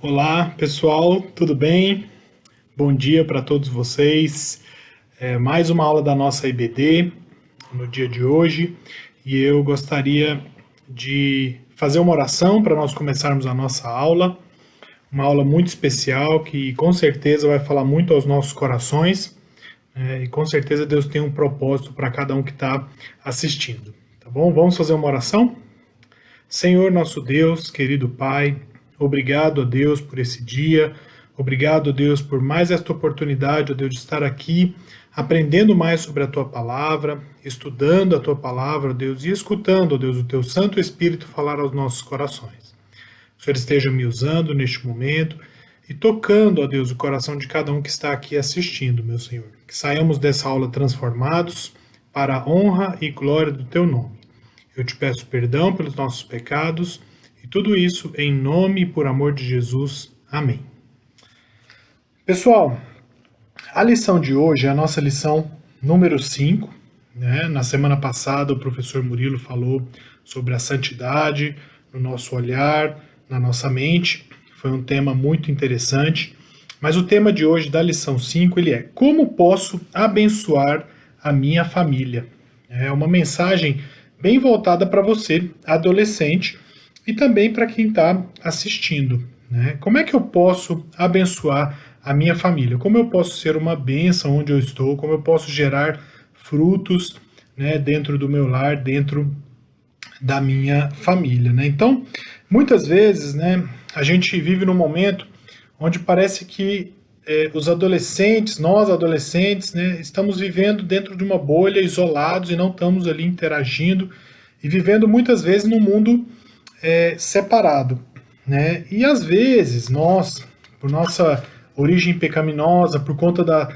Olá, pessoal, tudo bem? Bom dia para todos vocês. Mais uma aula da nossa IBD no dia de hoje e eu gostaria de fazer uma oração para nós começarmos a nossa aula. Uma aula muito especial que com certeza vai falar muito aos nossos corações e com certeza Deus tem um propósito para cada um que está assistindo. Tá bom? Vamos fazer uma oração? Senhor nosso Deus, querido Pai, obrigado a Deus por esse dia, obrigado a Deus por mais esta oportunidade, ó Deus, de estar aqui aprendendo mais sobre a Tua Palavra, estudando a Tua Palavra, ó Deus, e escutando, ó Deus, o Teu Santo Espírito falar aos nossos corações. Que o Senhor esteja me usando neste momento e tocando, ó Deus, o coração de cada um que está aqui assistindo, meu Senhor. Que saiamos dessa aula transformados para a honra e glória do Teu nome. Eu te peço perdão pelos nossos pecados e tudo isso em nome e por amor de Jesus. Amém. Pessoal, a lição de hoje é a nossa lição número 5. Na semana passada o professor Murilo falou sobre a santidade no nosso olhar, na nossa mente. Foi um tema muito interessante. Mas o tema de hoje da lição 5 ele é: como posso abençoar a minha família? É uma mensagem bem voltada para você, adolescente, e também para quem está assistindo. Como é que eu posso abençoar a minha família? Como eu posso ser uma bênção onde eu estou? Como eu posso gerar frutos dentro do meu lar, dentro da minha família? Então, muitas vezes, a gente vive num momento onde parece que os adolescentes, nós adolescentes, estamos vivendo dentro de uma bolha, isolados e não estamos ali interagindo e vivendo muitas vezes num mundo separado. E às vezes nós, por nossa origem pecaminosa, por conta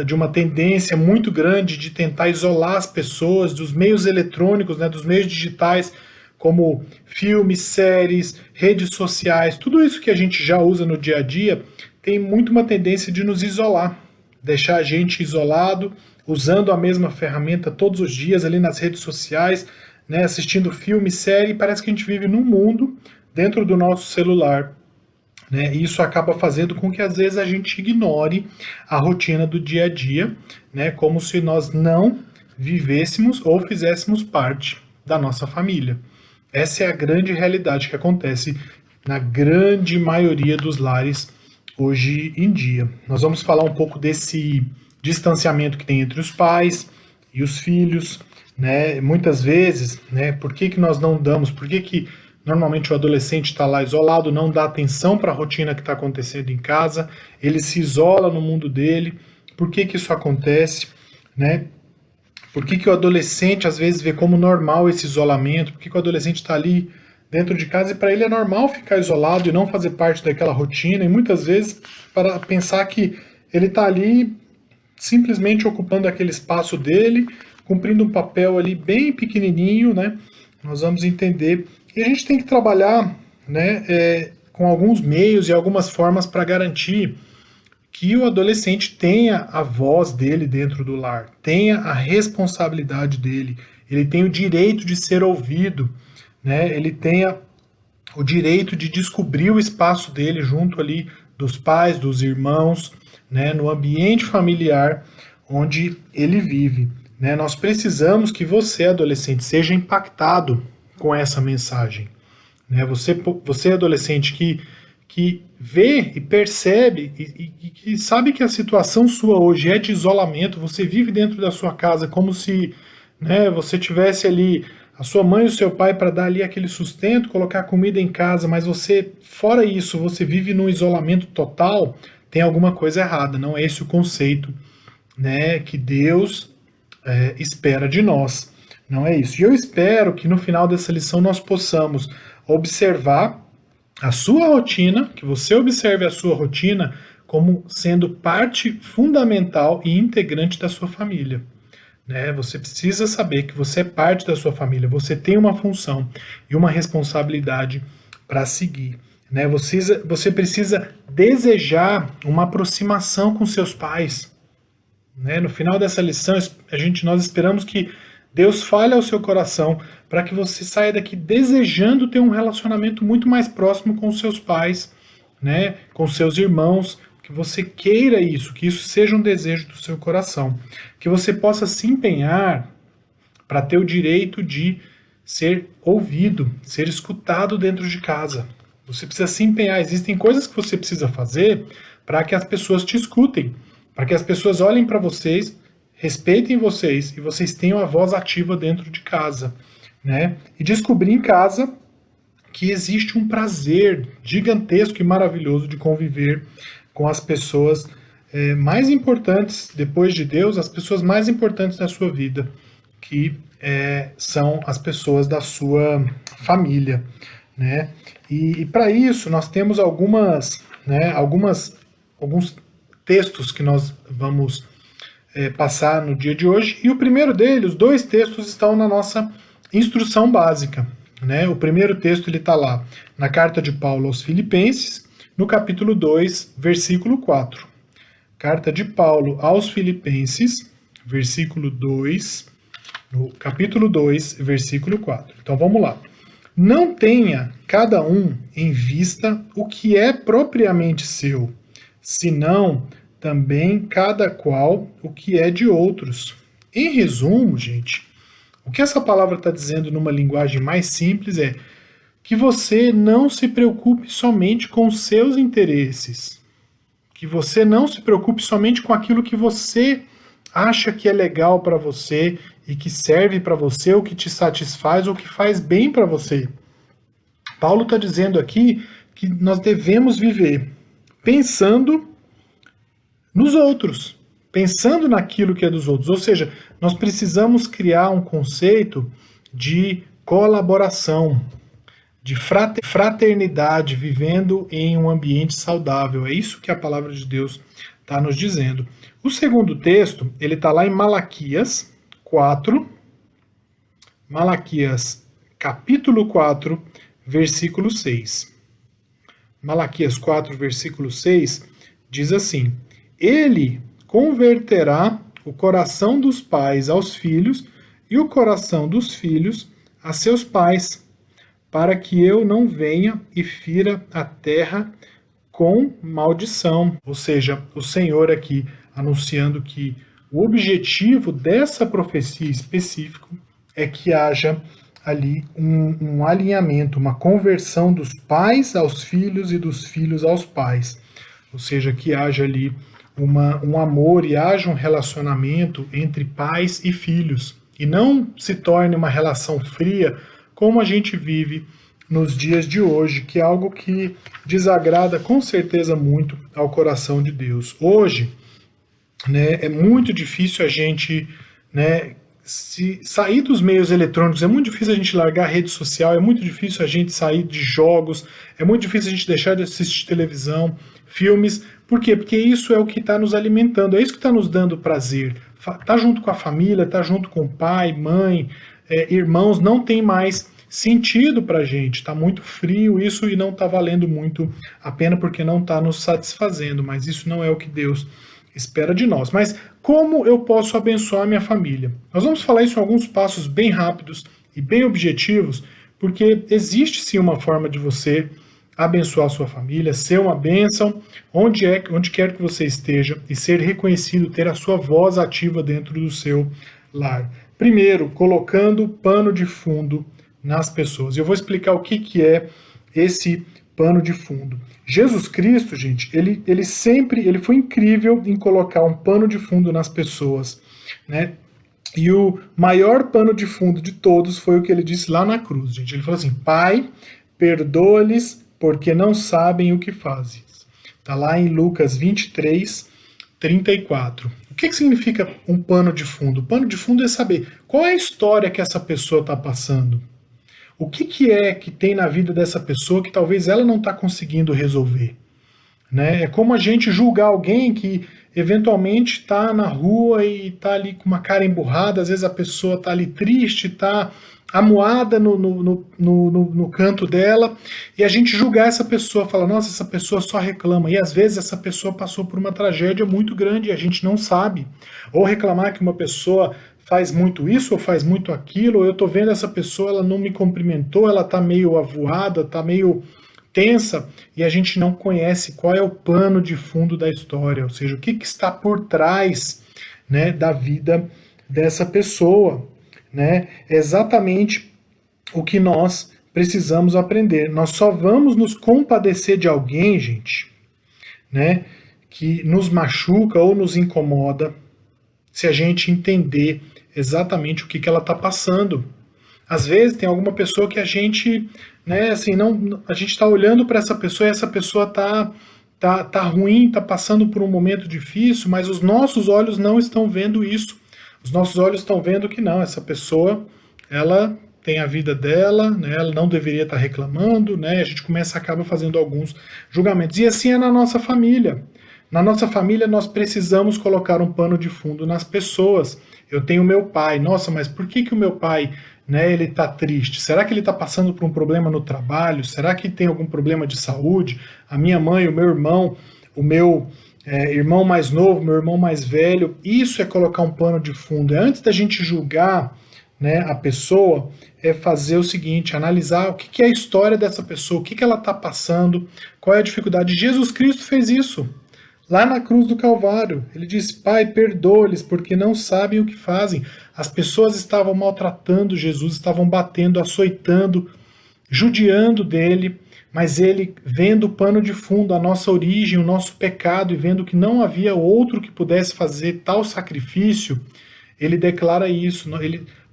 de uma tendência muito grande de tentar isolar as pessoas dos meios eletrônicos, dos meios digitais, como filmes, séries, redes sociais, tudo isso que a gente já usa no dia a dia, tem muito uma tendência de nos isolar, deixar a gente isolado, usando a mesma ferramenta todos os dias ali nas redes sociais, assistindo filme, série, e parece que a gente vive num mundo dentro do nosso celular. E isso acaba fazendo com que às vezes a gente ignore a rotina do dia a dia, como se nós não vivêssemos ou fizéssemos parte da nossa família. Essa é a grande realidade que acontece na grande maioria dos lares hoje em dia. Nós vamos falar um pouco desse distanciamento que tem entre os pais e os filhos, muitas vezes, por que nós não damos, por que normalmente o adolescente está lá isolado, não dá atenção para a rotina que está acontecendo em casa, ele se isola no mundo dele, por que isso acontece, Por que o adolescente às vezes vê como normal esse isolamento, por que o adolescente está ali dentro de casa e para ele é normal ficar isolado e não fazer parte daquela rotina, e muitas vezes para pensar que ele está ali simplesmente ocupando aquele espaço dele, cumprindo um papel ali bem pequenininho, Nós vamos entender. E a gente tem que trabalhar com alguns meios e algumas formas para garantir que o adolescente tenha a voz dele dentro do lar, tenha a responsabilidade dele, ele tem o direito de ser ouvido, ele tenha o direito de descobrir o espaço dele junto ali dos pais, dos irmãos, no ambiente familiar onde ele vive. Nós precisamos que você, adolescente, seja impactado com essa mensagem. Você adolescente que vê e percebe e que sabe que a situação sua hoje é de isolamento, você vive dentro da sua casa como se você tivesse ali a sua mãe e o seu pai para dar ali aquele sustento, colocar comida em casa, mas você, fora isso, você vive num isolamento total, tem alguma coisa errada, não é esse o conceito que Deus espera de nós, não é isso. E eu espero que no final dessa lição nós possamos observar a sua rotina, que você observe a sua rotina como sendo parte fundamental e integrante da sua família. Você precisa saber que você é parte da sua família, você tem uma função e uma responsabilidade para seguir. Você precisa desejar uma aproximação com seus pais. No final dessa lição, nós esperamos que Deus fale ao seu coração para que você saia daqui desejando ter um relacionamento muito mais próximo com os seus pais, né, com seus irmãos, que você queira isso, que isso seja um desejo do seu coração, que você possa se empenhar para ter o direito de ser ouvido, ser escutado dentro de casa. Você precisa se empenhar, existem coisas que você precisa fazer para que as pessoas te escutem, para que as pessoas olhem para vocês, respeitem vocês e vocês tenham a voz ativa dentro de casa, né? E descobrir em casa que existe um prazer gigantesco e maravilhoso de conviver com as pessoas mais importantes, depois de Deus, as pessoas mais importantes da sua vida, que são as pessoas da sua família, né? E para isso nós temos alguns textos que nós vamos passar no dia de hoje, e o primeiro deles, os dois textos estão na nossa instrução básica, né? O primeiro texto ele está lá na carta de Paulo aos Filipenses, no capítulo 2, versículo 4. Carta de Paulo aos Filipenses, versículo 2, no capítulo 2, versículo 4. Então vamos lá. Não tenha cada um em vista o que é propriamente seu, senão também cada qual o que é de outros. Em resumo, gente, o que essa palavra está dizendo numa linguagem mais simples é que você não se preocupe somente com os seus interesses, que você não se preocupe somente com aquilo que você acha que é legal para você e que serve para você, ou que te satisfaz, ou que faz bem para você. Paulo está dizendo aqui que nós devemos viver pensando nos outros, pensando naquilo que é dos outros. Ou seja, nós precisamos criar um conceito de colaboração, de fraternidade, vivendo em um ambiente saudável. É isso que a palavra de Deus está nos dizendo. O segundo texto, ele está lá em Malaquias 4, Malaquias capítulo 4, versículo 6. Malaquias 4, versículo 6, diz assim: Ele converterá o coração dos pais aos filhos e o coração dos filhos a seus pais, para que eu não venha e fira a terra com maldição. Ou seja, o Senhor aqui anunciando que o objetivo dessa profecia específica é que haja ali um alinhamento, uma conversão dos pais aos filhos e dos filhos aos pais. Ou seja, que haja ali um amor e haja um relacionamento entre pais e filhos. E não se torne uma relação fria como a gente vive nos dias de hoje, que é algo que desagrada com certeza muito ao coração de Deus. Hoje, né, é muito difícil a gente, né, se sair dos meios eletrônicos, é muito difícil a gente largar a rede social, é muito difícil a gente sair de jogos, é muito difícil a gente deixar de assistir televisão, filmes. Por quê? Porque isso é o que está nos alimentando, é isso que está nos dando prazer. Tá junto com a família, tá junto com o pai, mãe, irmãos, não tem mais sentido pra gente, tá muito frio isso e não tá valendo muito a pena porque não tá nos satisfazendo, mas isso não é o que Deus espera de nós. Mas como eu posso abençoar a minha família? Nós vamos falar isso em alguns passos bem rápidos e bem objetivos, porque existe sim uma forma de você abençoar a sua família, ser uma bênção onde quer que você esteja e ser reconhecido, ter a sua voz ativa dentro do seu lar. Primeiro, colocando pano de fundo nas pessoas. Eu vou explicar o que é esse pano de fundo. Jesus Cristo, gente, ele foi incrível em colocar um pano de fundo nas pessoas, né? E o maior pano de fundo de todos foi o que ele disse lá na cruz, gente. Ele falou assim: Pai, perdoa-lhes porque não sabem o que fazem. Está lá em Lucas 23, 34. O que significa um pano de fundo? O pano de fundo é saber qual é a história que essa pessoa está passando. O que é que tem na vida dessa pessoa que talvez ela não está conseguindo resolver. Né? É como a gente julgar alguém que eventualmente está na rua e está ali com uma cara emburrada, às vezes a pessoa está ali triste, está amuada no canto dela, e a gente julgar essa pessoa, falar, nossa, essa pessoa só reclama, e às vezes essa pessoa passou por uma tragédia muito grande e a gente não sabe. Ou reclamar que uma pessoa faz muito isso ou faz muito aquilo, ou eu tô vendo essa pessoa, ela não me cumprimentou, ela tá meio avoada, tá meio tensa e a gente não conhece qual é o pano de fundo da história, ou seja, o que está por trás, né, da vida dessa pessoa, né? É exatamente o que nós precisamos aprender. Nós só vamos nos compadecer de alguém, gente, né, que nos machuca ou nos incomoda, se a gente entender exatamente o que ela está passando. Às vezes tem alguma pessoa que a gente, né, assim, não, a gente está olhando para essa pessoa e essa pessoa tá ruim, tá passando por um momento difícil, mas os nossos olhos não estão vendo isso. Os nossos olhos estão vendo que não, essa pessoa, ela tem a vida dela, né, ela não deveria estar reclamando, né, a gente acaba fazendo alguns julgamentos. E assim é na nossa família. Na nossa família nós precisamos colocar um pano de fundo nas pessoas. Eu tenho meu pai, nossa, mas por que o meu pai, né, ele está triste? Será que ele está passando por um problema no trabalho? Será que tem algum problema de saúde? A minha mãe, o meu irmão, o meu irmão mais novo, meu irmão mais velho, isso é colocar um pano de fundo. É antes da gente julgar, né, a pessoa, é fazer o seguinte, analisar o que é a história dessa pessoa, o que ela está passando, qual é a dificuldade. Jesus Cristo fez isso. Lá na cruz do Calvário, ele disse, Pai, perdoa-lhes, porque não sabem o que fazem. As pessoas estavam maltratando Jesus, estavam batendo, açoitando, judiando dele, mas ele, vendo o pano de fundo, a nossa origem, o nosso pecado, e vendo que não havia outro que pudesse fazer tal sacrifício, ele declara isso,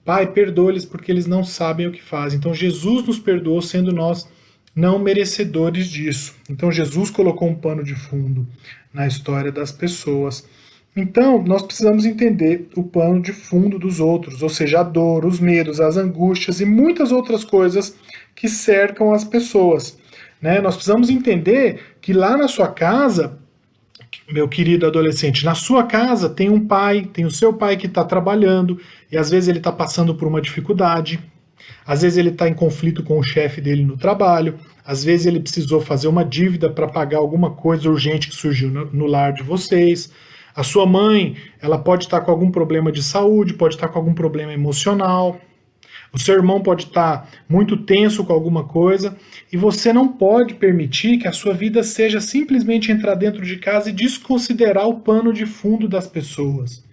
Pai, perdoa-lhes, porque eles não sabem o que fazem. Então Jesus nos perdoou, sendo nós não merecedores disso. Então Jesus colocou um pano de fundo na história das pessoas. Então nós precisamos entender o pano de fundo dos outros, ou seja, a dor, os medos, as angústias e muitas outras coisas que cercam as pessoas, né? Nós precisamos entender que lá na sua casa, meu querido adolescente, na sua casa tem um pai, tem o seu pai que está trabalhando e às vezes ele está passando por uma dificuldade. Às vezes ele está em conflito com o chefe dele no trabalho, às vezes ele precisou fazer uma dívida para pagar alguma coisa urgente que surgiu no lar de vocês. A sua mãe, ela pode estar com algum problema de saúde, pode estar com algum problema emocional. O seu irmão pode estar muito tenso com alguma coisa e você não pode permitir que a sua vida seja simplesmente entrar dentro de casa e desconsiderar o pano de fundo das pessoas.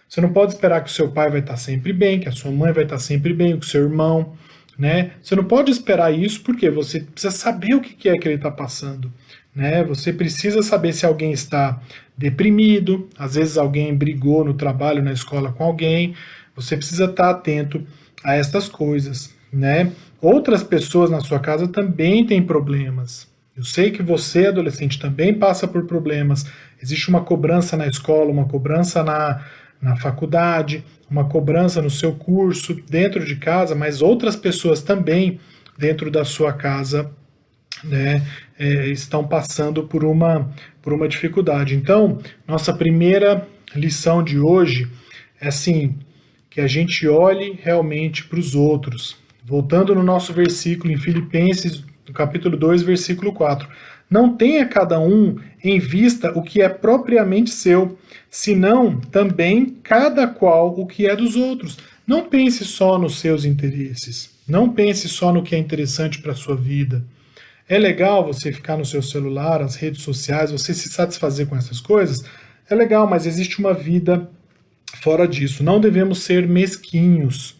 Você não pode esperar que o seu pai vai estar sempre bem, que a sua mãe vai estar sempre bem, que o seu irmão, né? Você não pode esperar isso porque você precisa saber o que é que ele está passando, né? Você precisa saber se alguém está deprimido, às vezes alguém brigou no trabalho, na escola com alguém. Você precisa estar atento a estas coisas, né? Outras pessoas na sua casa também têm problemas. Eu sei que você, adolescente, também passa por problemas. Existe uma cobrança na escola, uma cobrança na faculdade, uma cobrança no seu curso, dentro de casa, mas outras pessoas também dentro da sua casa, né, estão passando por uma dificuldade. Então, nossa primeira lição de hoje é assim, que a gente olhe realmente para os outros. Voltando no nosso versículo em Filipenses, no capítulo 2, versículo 4. Não tenha cada um em vista o que é propriamente seu, senão também cada qual o que é dos outros. Não pense só nos seus interesses. Não pense só no que é interessante para a sua vida. É legal você ficar no seu celular, as redes sociais, você se satisfazer com essas coisas? É legal, mas existe uma vida fora disso. Não devemos ser mesquinhos,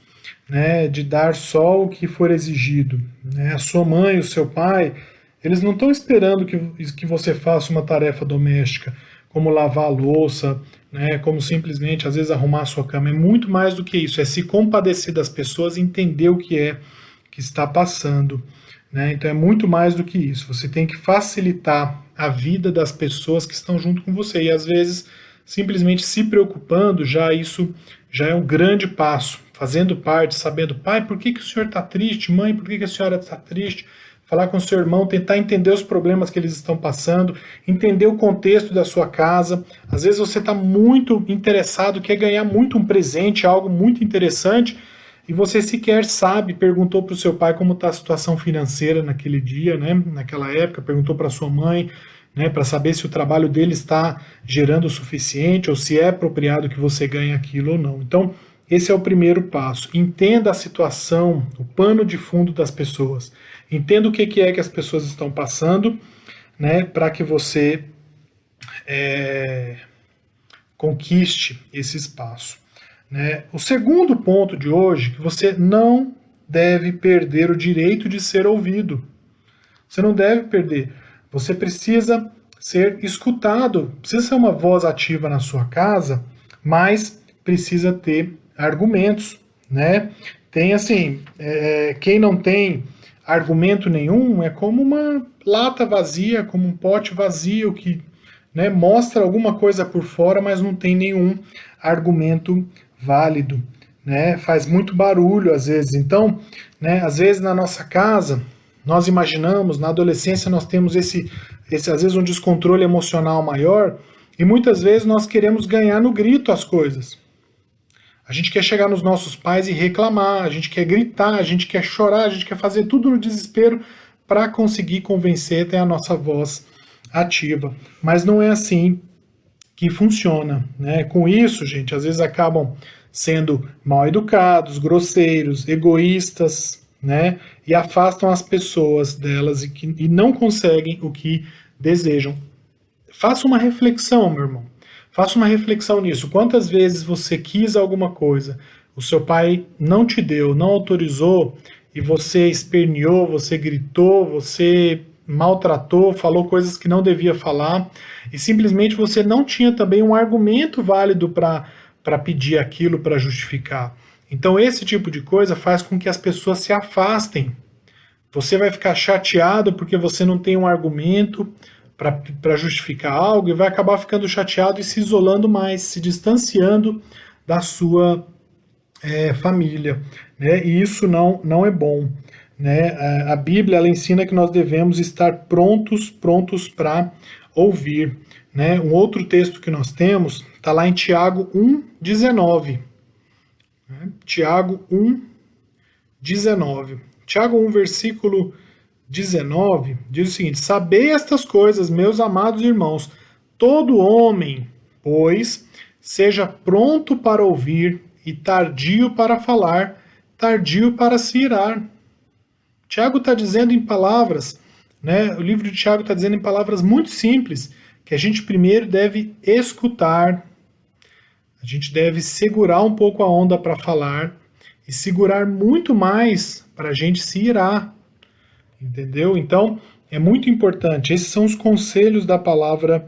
né, de dar só o que for exigido, né? A sua mãe, o seu pai, eles não estão esperando que você faça uma tarefa doméstica, como lavar a louça, né, como simplesmente, às vezes, arrumar a sua cama. É muito mais do que isso, é se compadecer das pessoas e entender o que é que está passando, né? Então é muito mais do que isso. Você tem que facilitar a vida das pessoas que estão junto com você. E às vezes, simplesmente se preocupando, isso já é um grande passo. Fazendo parte, sabendo, pai, por que o senhor está triste? Mãe, por que a senhora está triste? Falar com o seu irmão, tentar entender os problemas que eles estão passando, entender o contexto da sua casa. Às vezes você está muito interessado, quer ganhar muito um presente, algo muito interessante, e você sequer sabe, perguntou para o seu pai como está a situação financeira naquele dia, né, naquela época, perguntou para sua mãe, né, para saber se o trabalho dele está gerando o suficiente ou se é apropriado que você ganhe aquilo ou não. Então, esse é o primeiro passo. Entenda a situação, o pano de fundo das pessoas. Entenda o que é que as pessoas estão passando, né, para que você conquiste esse espaço, né? O segundo ponto de hoje, que você não deve perder o direito de ser ouvido. Você não deve perder. Você precisa ser escutado, precisa ser uma voz ativa na sua casa, mas precisa ter argumentos, né? Tem assim, quem não tem argumento nenhum é como uma lata vazia, como um pote vazio que, né, mostra alguma coisa por fora, mas não tem nenhum argumento válido, né? Faz muito barulho às vezes. Então, né, às vezes na nossa casa, nós imaginamos, na adolescência nós temos esse às vezes um descontrole emocional maior, e muitas vezes nós queremos ganhar no grito as coisas. A gente quer chegar nos nossos pais e reclamar, a gente quer gritar, a gente quer chorar, a gente quer fazer tudo no desespero para conseguir convencer até a nossa voz ativa. Mas não é assim que funciona, né? Com isso, gente, às vezes acabam sendo mal educados, grosseiros, egoístas, né? E afastam as pessoas delas e não conseguem o que desejam. Faça uma reflexão, meu irmão. Faça uma reflexão nisso. Quantas vezes você quis alguma coisa, o seu pai não te deu, não autorizou, e você esperneou, você gritou, você maltratou, falou coisas que não devia falar, e simplesmente você não tinha também um argumento válido para pedir aquilo, para justificar. Então esse tipo de coisa faz com que as pessoas se afastem. Você vai ficar chateado porque você não tem um argumento para justificar algo e vai acabar ficando chateado e se isolando mais, se distanciando da sua família, né? E isso não é bom, né? A Bíblia ela ensina que nós devemos estar prontos para ouvir, né? Um outro texto que nós temos está lá em Tiago 1:19. Né? Tiago 1:19. Tiago 1, versículo 19, diz o seguinte: sabei estas coisas, meus amados irmãos, todo homem, pois, seja pronto para ouvir e tardio para falar, tardio para se irar. Tiago está dizendo em palavras, né? O livro de Tiago está dizendo em palavras muito simples, que a gente primeiro deve escutar, a gente deve segurar um pouco a onda para falar, e segurar muito mais para a gente se irar. Entendeu? Então, é muito importante. Esses são os conselhos da palavra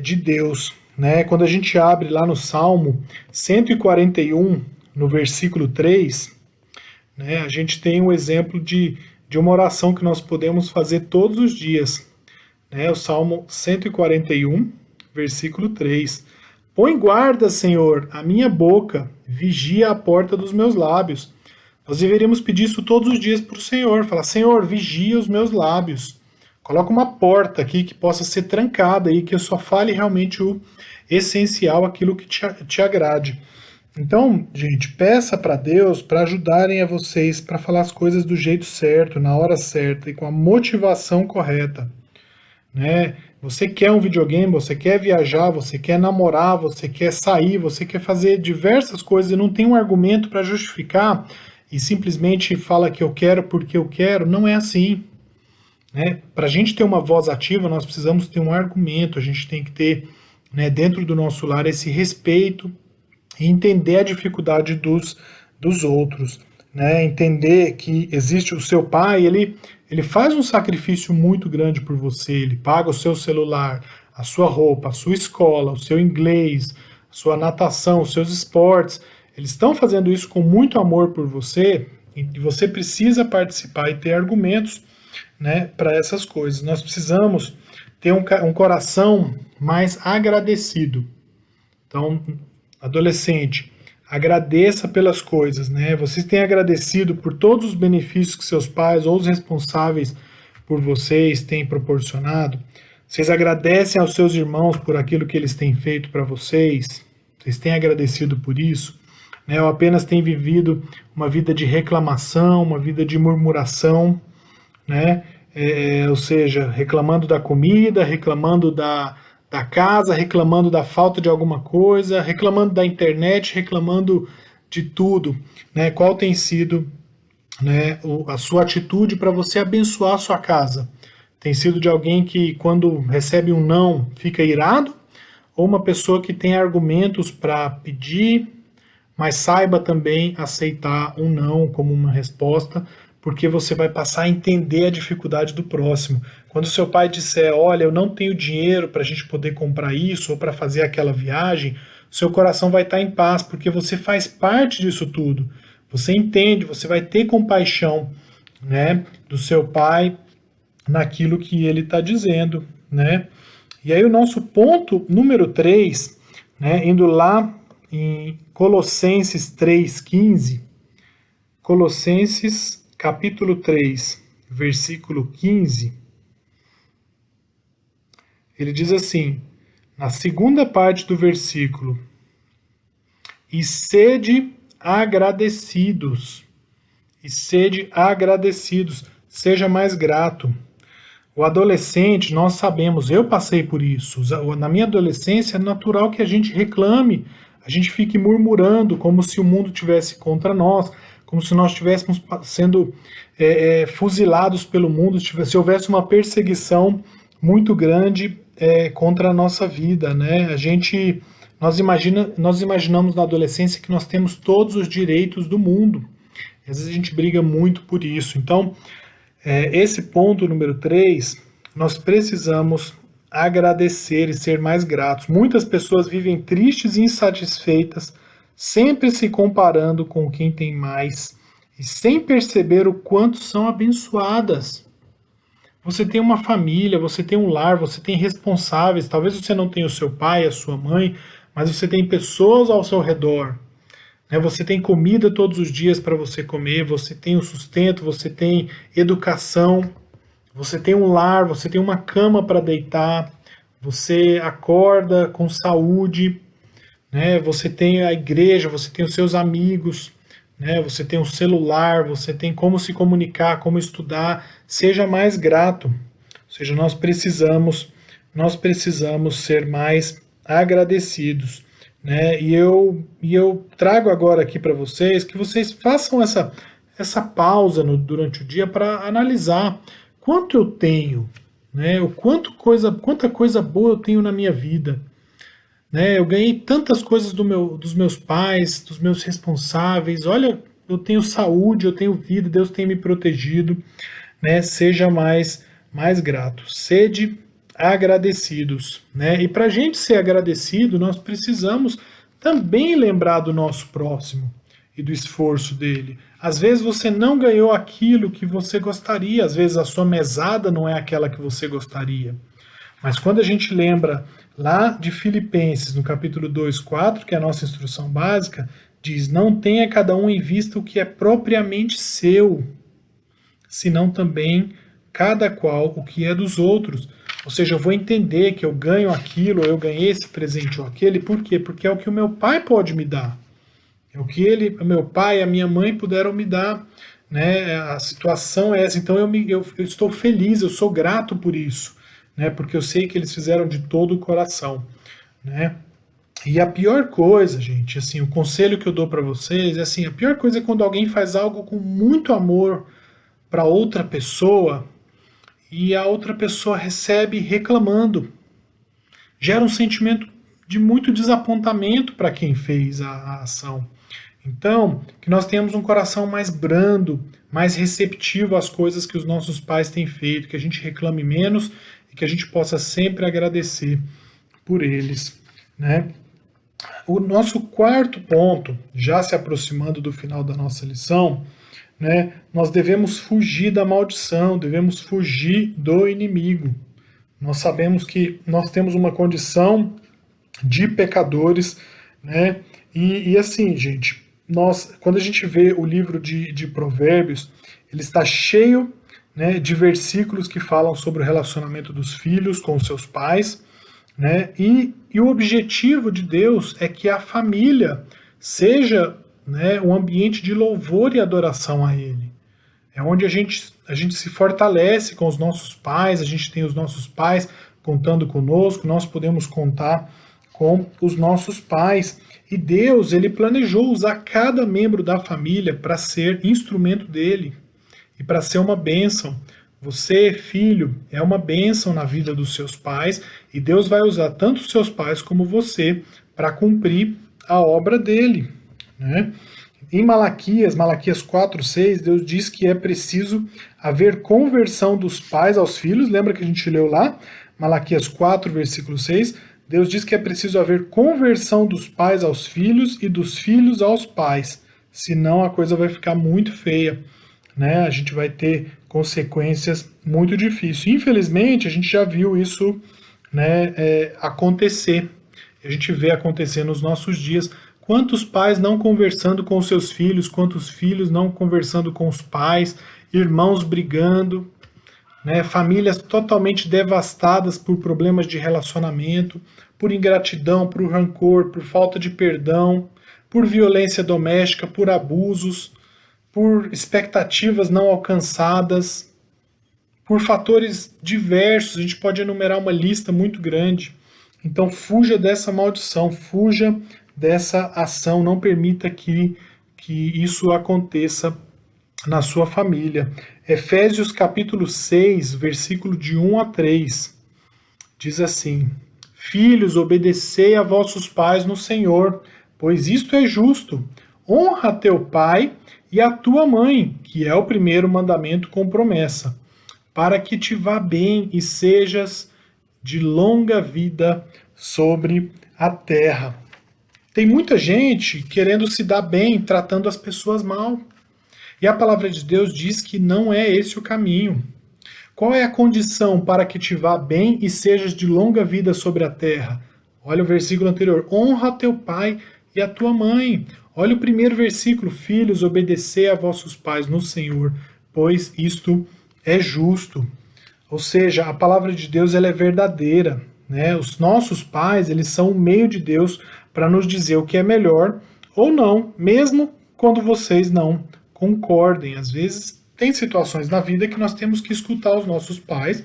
de Deus, né? Quando a gente abre lá no Salmo 141, no versículo 3, né, a gente tem um exemplo de uma oração que nós podemos fazer todos os dias. Né? O Salmo 141, versículo 3. Põe guarda, Senhor, a minha boca, vigia a porta dos meus lábios. Nós deveríamos pedir isso todos os dias para o Senhor. Falar, Senhor, vigia os meus lábios. Coloca uma porta aqui que possa ser trancada e que eu só fale realmente o essencial, aquilo que te agrade. Então, gente, peça para Deus para ajudarem a vocês para falar as coisas do jeito certo, na hora certa e com a motivação correta. Né? Você quer um videogame, você quer viajar, você quer namorar, você quer sair, você quer fazer diversas coisas e não tem um argumento para justificar e simplesmente fala que eu quero porque eu quero, não é assim. Né? Para a gente ter uma voz ativa, nós precisamos ter um argumento, a gente tem que ter, né, dentro do nosso lar esse respeito e entender a dificuldade dos outros. Né? Entender que existe o seu pai, ele faz um sacrifício muito grande por você, ele paga o seu celular, a sua roupa, a sua escola, o seu inglês, a sua natação, os seus esportes. Eles estão fazendo isso com muito amor por você e você precisa participar e ter argumentos, né, para essas coisas. Nós precisamos ter um coração mais agradecido. Então, adolescente, agradeça pelas coisas, né? Vocês têm agradecido por todos os benefícios que seus pais ou os responsáveis por vocês têm proporcionado? Vocês agradecem aos seus irmãos por aquilo que eles têm feito para vocês? Vocês têm agradecido por isso? Né? Ou apenas têm vivido uma vida de reclamação, uma vida de murmuração, né? Ou seja, reclamando da comida, reclamando da da casa, reclamando da falta de alguma coisa, reclamando da internet, reclamando de tudo, né? Qual tem sido, né, a sua atitude para você abençoar a sua casa? Tem sido de alguém que, quando recebe um não, fica irado? Ou uma pessoa que tem argumentos para pedir, mas saiba também aceitar um não como uma resposta, porque você vai passar a entender a dificuldade do próximo. Quando seu pai disser, olha, eu não tenho dinheiro para a gente poder comprar isso ou para fazer aquela viagem, seu coração vai estar em paz, porque você faz parte disso tudo. Você entende, você vai ter compaixão, né, do seu pai naquilo que ele está dizendo, né? E aí o nosso ponto número 3, né, indo lá em Colossenses 3,15, Colossenses capítulo 3, versículo 15, ele diz assim, na segunda parte do versículo, e sede agradecidos, seja mais grato. O adolescente, nós sabemos, eu passei por isso, na minha adolescência é natural que a gente reclame, a gente fique murmurando como se o mundo tivesse contra nós, como se nós estivéssemos sendo fuzilados pelo mundo, se houvesse uma perseguição muito grande contra a nossa vida, né? Nós imaginamos na adolescência que nós temos todos os direitos do mundo. Às vezes a gente briga muito por isso. Então, esse ponto número 3, nós precisamos agradecer e ser mais gratos. Muitas pessoas vivem tristes e insatisfeitas, sempre se comparando com quem tem mais e sem perceber o quanto são abençoadas. Você tem uma família, você tem um lar, você tem responsáveis. Talvez você não tenha o seu pai, a sua mãe, mas você tem pessoas ao seu redor. Você tem comida todos os dias para você comer, você tem o sustento, você tem educação, você tem um lar, você tem uma cama para deitar, você acorda com saúde, né? Você tem a igreja, você tem os seus amigos, né? Você tem um celular, você tem como se comunicar, como estudar. Seja mais grato. Ou seja, nós precisamos ser mais agradecidos. Né? E eu trago agora aqui para vocês que vocês façam essa pausa durante o dia para analisar quanto eu tenho, né? Quanta coisa boa eu tenho na minha vida. Né? Eu ganhei tantas coisas dos meus pais, dos meus responsáveis. Olha, eu tenho saúde, eu tenho vida, Deus tem me protegido. Né? Seja mais grato. Sede agradecidos, né? E para a gente ser agradecido, nós precisamos também lembrar do nosso próximo e do esforço dele. Às vezes você não ganhou aquilo que você gostaria, às vezes a sua mesada não é aquela que você gostaria. Mas quando a gente lembra lá de Filipenses, no capítulo 2:4, que é a nossa instrução básica, diz, não tenha cada um em vista o que é propriamente seu, senão também cada qual o que é dos outros. Ou seja, eu vou entender que eu ganho aquilo, eu ganhei esse presente ou aquele, por quê? Porque é o que o meu pai pode me dar. É o que o meu pai e a minha mãe puderam me dar. Né? A situação é essa, então eu estou feliz, eu sou grato por isso. Né? Porque eu sei que eles fizeram de todo o coração. Né? E a pior coisa, gente, assim, o conselho que eu dou para vocês é assim, a pior coisa é quando alguém faz algo com muito amor para outra pessoa, e a outra pessoa recebe reclamando. Gera um sentimento de muito desapontamento para quem fez a ação. Então, que nós tenhamos um coração mais brando, mais receptivo às coisas que os nossos pais têm feito, que a gente reclame menos e que a gente possa sempre agradecer por eles. Né? O nosso quarto ponto, já se aproximando do final da nossa lição, né, nós devemos fugir da maldição, devemos fugir do inimigo. Nós sabemos que nós temos uma condição de pecadores, né, e assim, gente, quando a gente vê o livro de Provérbios, ele está cheio, né, de versículos que falam sobre o relacionamento dos filhos com os seus pais, né, e o objetivo de Deus é que a família seja, né, um ambiente de louvor e adoração a Ele. É onde a gente se fortalece com os nossos pais, a gente tem os nossos pais contando conosco, nós podemos contar com os nossos pais. E Deus, ele planejou usar cada membro da família para ser instrumento dele e para ser uma bênção. Você, filho, é uma bênção na vida dos seus pais e Deus vai usar tanto os seus pais como você para cumprir a obra dele, né? Em Malaquias 4:6, Deus diz que é preciso haver conversão dos pais aos filhos. Lembra que a gente leu lá? Malaquias 4, versículo 6. Deus diz que é preciso haver conversão dos pais aos filhos e dos filhos aos pais. Senão a coisa vai ficar muito feia, né? A gente vai ter consequências muito difíceis. Infelizmente, a gente já viu isso, né, acontecer. A gente vê acontecer nos nossos dias. Quantos pais não conversando com seus filhos, quantos filhos não conversando com os pais, irmãos brigando, né, famílias totalmente devastadas por problemas de relacionamento, por ingratidão, por rancor, por falta de perdão, por violência doméstica, por abusos, por expectativas não alcançadas, por fatores diversos. A gente pode enumerar uma lista muito grande. Então fuja dessa maldição, fuja dessa ação, não permita que isso aconteça na sua família. Efésios capítulo 6, versículo de 1 a 3, diz assim: Filhos, obedecei a vossos pais no Senhor, pois isto é justo. Honra teu pai e a tua mãe, que é o primeiro mandamento com promessa, para que te vá bem e sejas de longa vida sobre a terra. Tem muita gente querendo se dar bem, tratando as pessoas mal. E a palavra de Deus diz que não é esse o caminho. Qual é a condição para que te vá bem e sejas de longa vida sobre a terra? Olha o versículo anterior. Honra teu pai e a tua mãe. Olha o primeiro versículo. Filhos, obedecei a vossos pais no Senhor, pois isto é justo. Ou seja, a palavra de Deus ela é verdadeira, né? Os nossos pais, eles são o meio de Deus para nos dizer o que é melhor ou não, mesmo quando vocês não concordem. Às vezes tem situações na vida que nós temos que escutar os nossos pais,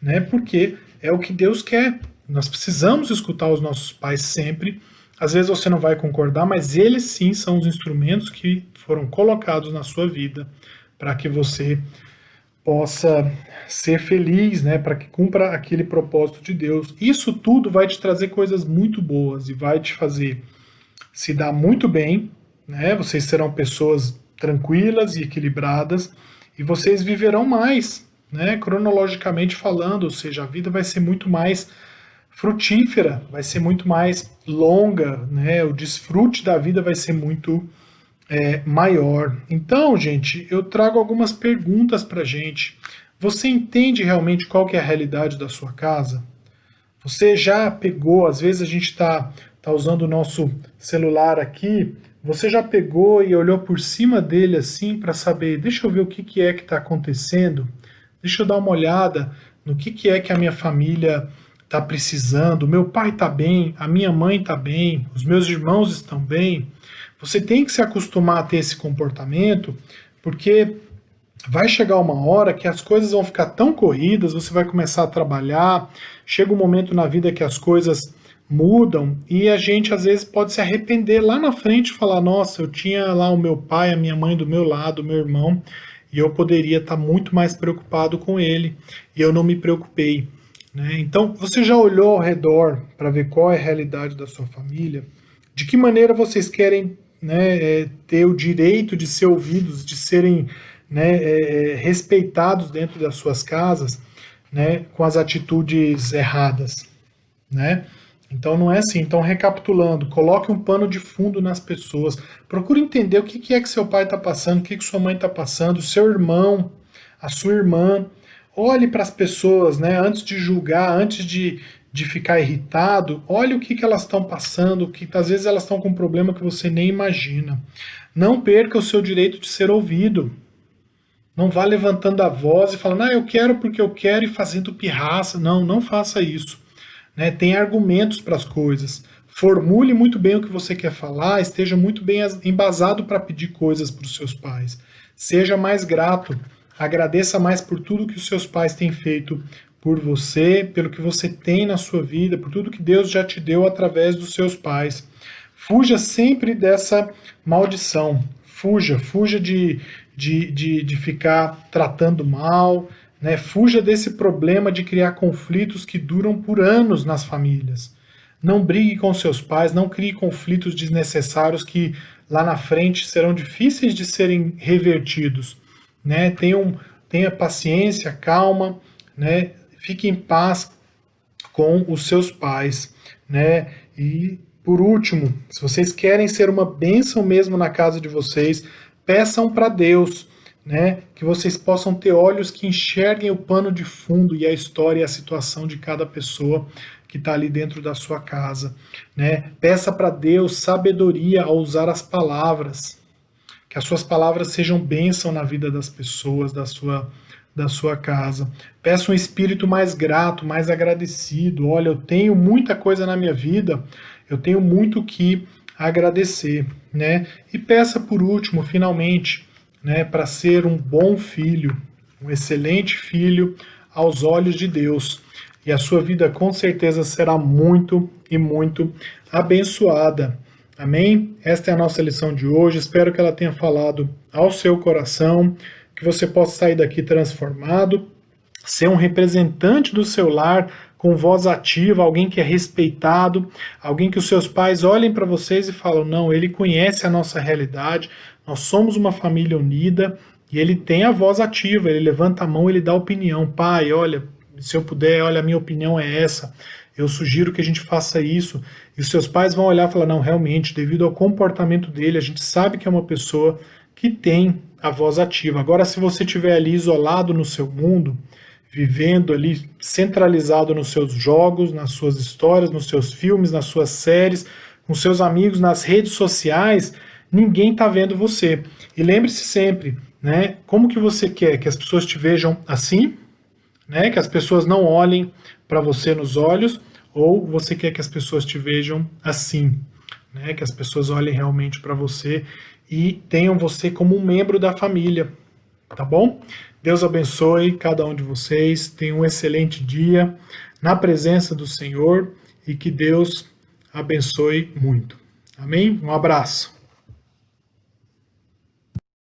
né? Porque é o que Deus quer. Nós precisamos escutar os nossos pais sempre. Às vezes você não vai concordar, mas eles sim são os instrumentos que foram colocados na sua vida para que você possa ser feliz, né, para que cumpra aquele propósito de Deus. Isso tudo vai te trazer coisas muito boas e vai te fazer se dar muito bem, né? Vocês serão pessoas tranquilas e equilibradas e vocês viverão mais, né, cronologicamente falando, ou seja, a vida vai ser muito mais frutífera, vai ser muito mais longa, né? O desfrute da vida vai ser muito maior. Então, gente, eu trago algumas perguntas para gente. Você entende realmente qual que é a realidade da sua casa? Você já pegou, às vezes a gente tá usando o nosso celular aqui, você já pegou e olhou por cima dele assim para saber, deixa eu ver o que é que está acontecendo, deixa eu dar uma olhada no que é que a minha família está precisando, o meu pai está bem, a minha mãe está bem, os meus irmãos estão bem. Você tem que se acostumar a ter esse comportamento, porque vai chegar uma hora que as coisas vão ficar tão corridas, você vai começar a trabalhar, chega um momento na vida que as coisas mudam e a gente às vezes pode se arrepender lá na frente e falar, nossa, eu tinha lá o meu pai, a minha mãe do meu lado, o meu irmão, e eu poderia estar muito mais preocupado com ele, e eu não me preocupei, né? Então, você já olhou ao redor para ver qual é a realidade da sua família? De que maneira vocês querem, né, ter o direito de ser ouvidos, de serem, né, respeitados dentro das suas casas, né, com as atitudes erradas, né? Então não é assim. Então, recapitulando, coloque um pano de fundo nas pessoas, procure entender o que é que seu pai está passando, o que sua mãe está passando, o seu irmão, a sua irmã. Olhe para as pessoas, né, antes de julgar, antes de ficar irritado, olhe o que elas estão passando, que às vezes elas estão com um problema que você nem imagina. Não perca o seu direito de ser ouvido. Não vá levantando a voz e falando, eu quero porque eu quero e fazendo pirraça. Não, não faça isso. Né? Tem argumentos para as coisas. Formule muito bem o que você quer falar, esteja muito bem embasado para pedir coisas para os seus pais. Seja mais grato, agradeça mais por tudo que os seus pais têm feito por você, pelo que você tem na sua vida, por tudo que Deus já te deu através dos seus pais. Fuja sempre dessa maldição. Fuja de ficar tratando mal, né? Fuja desse problema de criar conflitos que duram por anos nas famílias. Não brigue com seus pais, não crie conflitos desnecessários que lá na frente serão difíceis de serem revertidos, né? Tenha paciência, calma, né? Fique em paz com os seus pais, né? E por último, se vocês querem ser uma bênção mesmo na casa de vocês, peçam para Deus, né, que vocês possam ter olhos que enxerguem o pano de fundo e a história e a situação de cada pessoa que está ali dentro da sua casa, né? Peça para Deus sabedoria ao usar as palavras, que as suas palavras sejam bênção na vida das pessoas, da sua casa. Peça um espírito mais grato, mais agradecido. Olha, eu tenho muita coisa na minha vida, eu tenho muito que agradecer, né? E peça por último, finalmente, né, para ser um bom filho, um excelente filho aos olhos de Deus. E a sua vida com certeza será muito e muito abençoada. Amém? Esta é a nossa lição de hoje. Espero que ela tenha falado ao seu coração, que você possa sair daqui transformado, ser um representante do seu lar com voz ativa, alguém que é respeitado, alguém que os seus pais olhem para vocês e falam, não, ele conhece a nossa realidade, nós somos uma família unida, e ele tem a voz ativa, ele levanta a mão, ele dá opinião. Pai, olha, se eu puder, olha, a minha opinião é essa, eu sugiro que a gente faça isso. E os seus pais vão olhar e falar, não, realmente, devido ao comportamento dele, a gente sabe que é uma pessoa que tem a voz ativa. Agora, se você estiver ali isolado no seu mundo, vivendo ali centralizado nos seus jogos, nas suas histórias, nos seus filmes, nas suas séries, com seus amigos, nas redes sociais, ninguém está vendo você. E lembre-se sempre, né, como que você quer que as pessoas te vejam assim, né, que as pessoas não olhem para você nos olhos, ou você quer que as pessoas te vejam assim, né, que as pessoas olhem realmente para você e tenham você como um membro da família, tá bom? Deus abençoe cada um de vocês, tenham um excelente dia na presença do Senhor e que Deus abençoe muito. Amém? Um abraço.